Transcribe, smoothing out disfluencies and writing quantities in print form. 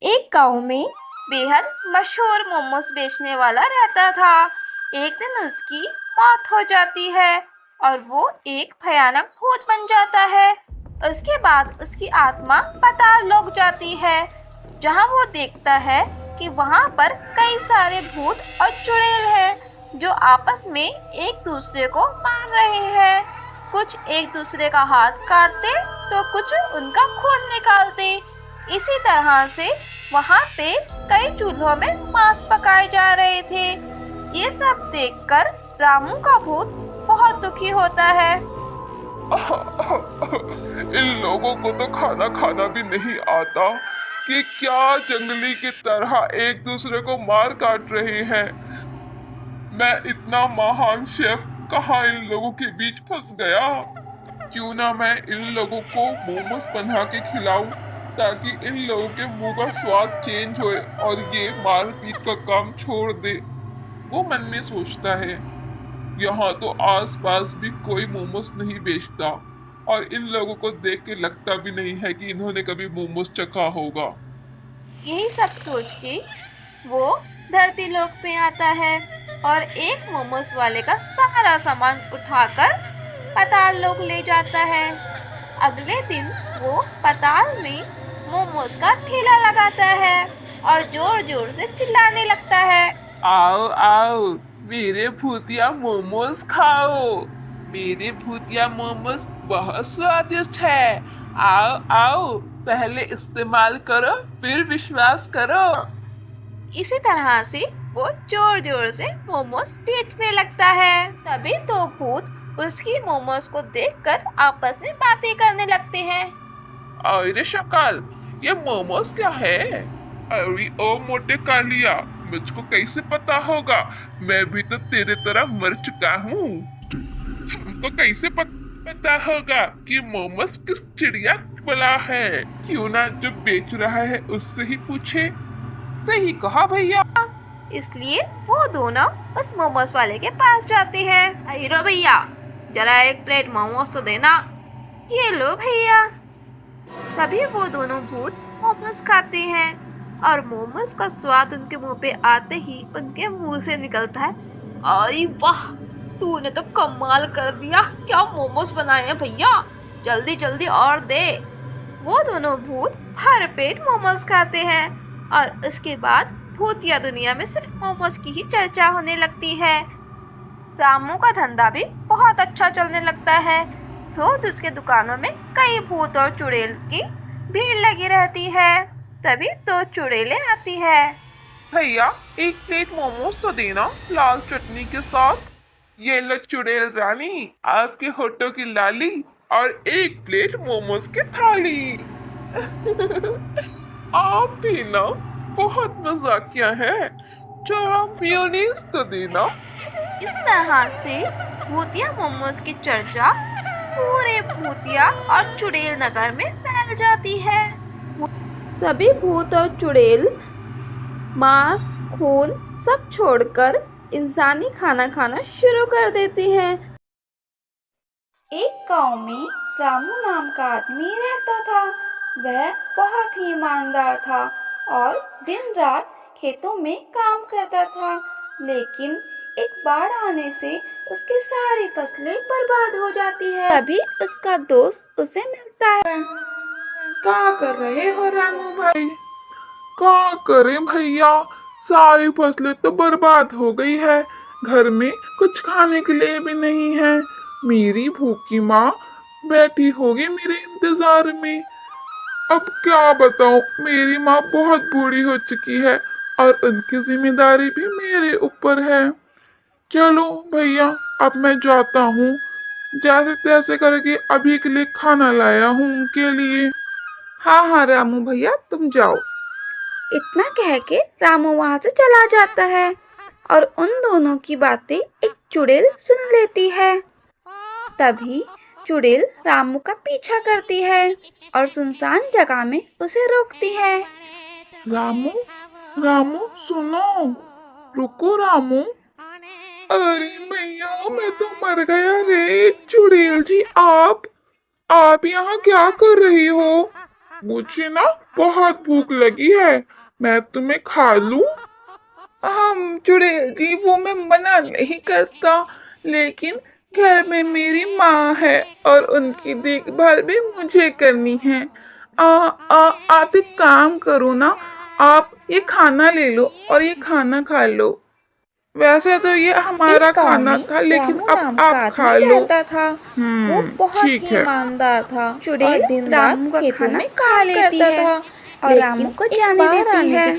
एक गांव में बेहद मशहूर मोमोज बेचने वाला रहता था। एक दिन उसकी मौत हो जाती है और वो एक भयानक भूत बन जाता है। उसके बाद उसकी आत्मा पाताल लोक जाती है, जहां वो देखता है कि वहां पर कई सारे भूत और चुड़ैल हैं जो आपस में एक दूसरे को मार रहे हैं। कुछ एक दूसरे का हाथ काटते तो कुछ उनका खून निकालते। इसी तरह से वहां पे कई चूल्हों में मांस पकाए जा रहे थे। ये सब देखकर रामू का भूत बहुत दुखी होता है। इन लोगों को तो खाना खाना भी नहीं आता कि क्या जंगली की तरह एक दूसरे को मार काट रहे हैं। मैं इतना महान शेफ कहाँ इन लोगों के बीच फंस गया। क्यों ना मैं इन लोगों को मोमोज बना के खिलाऊं ताकि इन लोगों के मुंह का स्वाद चेंज होए और ये मारपीट का काम छोड़ दे। वो मन में सोचता है। यहाँ तो आसपास भी कोई मोमोज नहीं बेचता और इन लोगों को देख के लगता भी नहीं है कि इन्होंने कभी मोमोज चखा होगा। यही सब सोच के वो धरती लोक पे आता है और एक मोमोज वाले का सारा सामान उठाकर पाताल लोक ले जाता है। अगले दिन वो पाताल में मोमोज का ठेला लगाता है और जोर जोर से चिल्लाने लगता है। आओ आओ, मेरे भूतिया मोमोज खाओ। मेरे भूतिया मोमोज बहुत स्वादिष्ट है। आओ आओ, पहले इस्तेमाल करो फिर विश्वास करो। इसी तरह से वो जोर जोर से मोमोज बेचने लगता है। तभी तो भूत उसकी मोमोज को देखकर आपस में बातें करने लगते हैं। अरे शक्ल, ये मोमोज क्या है? अरे ओ मोटे कालिया, मुझको कैसे पता होगा? मैं भी तो तेरे तरह मर चुका हूँ। हमको कैसे पता होगा कि मोमोज किस चिड़िया वाला है? क्यों ना जो बेच रहा है उससे ही पूछे। सही कहा भैया। इसलिए वो दोनों उस मोमोज वाले के पास जाते हैं। हीरो भैया, जरा एक प्लेट मोमोज तो देना। ये लो भैया। तभी वो दोनों भूत मोमोज खाते हैं और मोमोज का स्वाद उनके मुंह पे आते ही उनके मुंह से निकलता है, अरे वाह, तूने तो कमाल कर दिया। क्या मोमोज बनाए हैं भैया, जल्दी जल्दी और दे। वो दोनों भूत भर पेट मोमोज खाते हैं और उसके बाद भूतिया दुनिया में सिर्फ मोमोज की ही चर्चा होने लगती है। रामू का धंधा भी बहुत अच्छा चलने लगता है। रोज उसके दुकानों में कई भूत और चुड़ैल की भीड़ लगी रहती है। तभी दो चुड़ैलें आती है। भैया, एक प्लेट मोमोज तो देना लाल चटनी के साथ। ये लो चुड़ैल रानी, आपके होठों की लाली और एक प्लेट मोमोज की थाली। आप भी ना बहुत मजाकिया है। जरा मेयोनीज तो देना। इस तरह से भूतिया मोमोज की चर्चा पूरे भूतिया और चुड़ैल नगर में फैल जाती है। सभी भूत और चुड़ैल मांस खून सब छोड़कर इंसानी खाना खाना शुरू कर देती हैं। एक गांव में रामू नाम का आदमी रहता था। वह बहुत ही ईमानदार था और दिन रात खेतों में काम करता था। लेकिन एक बाढ़ आने से उसकी सारी फसलें बर्बाद हो जाती है। तभी उसका दोस्त उसे मिलता है। क्या कर रहे हो रामू भाई? क्या करें भैया, सारी फसलें तो बर्बाद हो गई है। घर में कुछ खाने के लिए भी नहीं है। मेरी भूखी माँ बैठी होगी मेरे इंतजार में। अब क्या बताऊं, मेरी माँ बहुत बूढ़ी हो चुकी है और उनकी जिम्मेदारी भी मेरे ऊपर है। चलो भैया, अब मैं जाता हूँ। जैसे तैसे करके अभी के लिए खाना लाया हूँ उनके लिए। हाँ हाँ रामू भैया, तुम जाओ। इतना कह के रामू वहां से चला जाता है और उन दोनों की बातें एक चुड़ैल सुन लेती है। तभी चुड़ैल रामू का पीछा करती है और सुनसान जगह में उसे रोकती है। रामू, रामू सुनो, रुको रामू। अरे भैया, मैं तो मर गया रे। चुड़ैल जी, आप यहाँ क्या कर रही हो? मुझे ना बहुत भूख लगी है, मैं तुम्हें खा लूं? हम चुड़ैल जी, वो मैं मना नहीं करता, लेकिन घर में मेरी माँ है और उनकी देखभाल भी मुझे करनी है। आप एक काम करो ना, आप ये खाना ले लो और ये खाना खा लो। वैसे तो ये हमारा एक गांव खाना में था, लेकिन रामू नाम अब का आप खा आदमी लो। रहता था। वो बहुत ठीक ही है। ईमानदार था। चुड़ैल और दिन रामू रात का खेतों खाना में खा काम लेती करता है था और लेकिन रामू को एक जाने बार देती आने है। के